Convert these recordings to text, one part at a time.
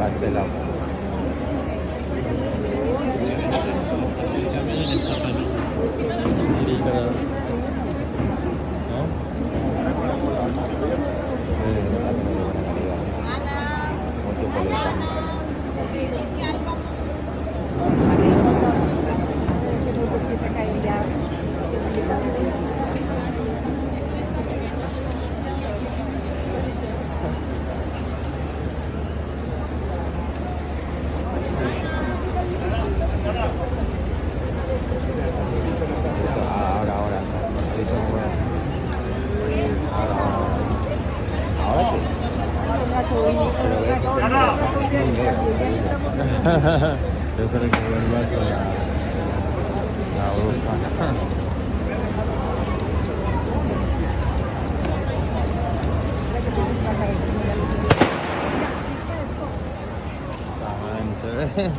pastelado. Ahora. Ahora sí. Yo se le quedó el vaso a la boca. Se ve.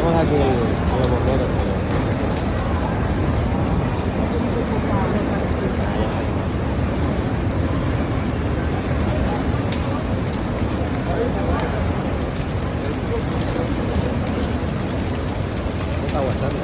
Tenemos aquí los bomberos. Está aguantando.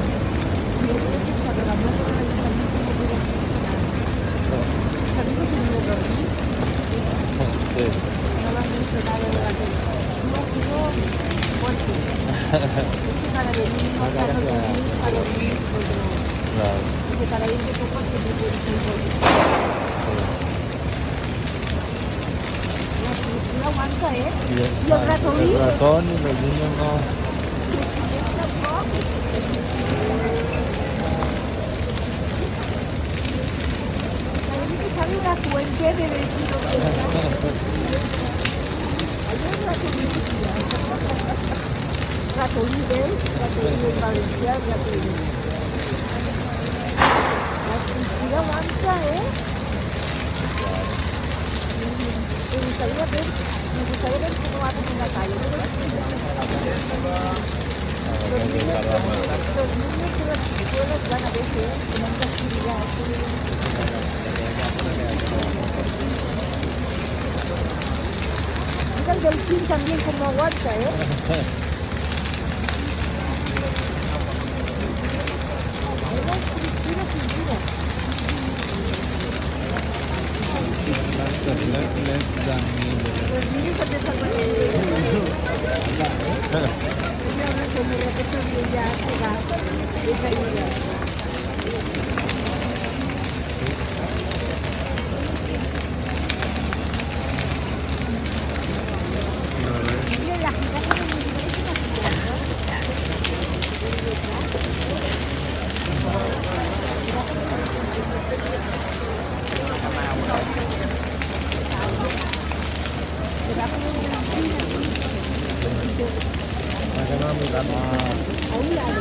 No aguanta, ¿eh? Y el ratón. El ratón y los niños no. Sale una fuente de vestido. Ratoídes, valenciano, ratoídes. La aguanta, ¿eh? Me gustaría ver cómo hacen en la calle. Los niños de las escuelas van a veces con una actividad. Mira el delfín también como aguanta, ¿eh? Los niños también están Económica, no. a un lado.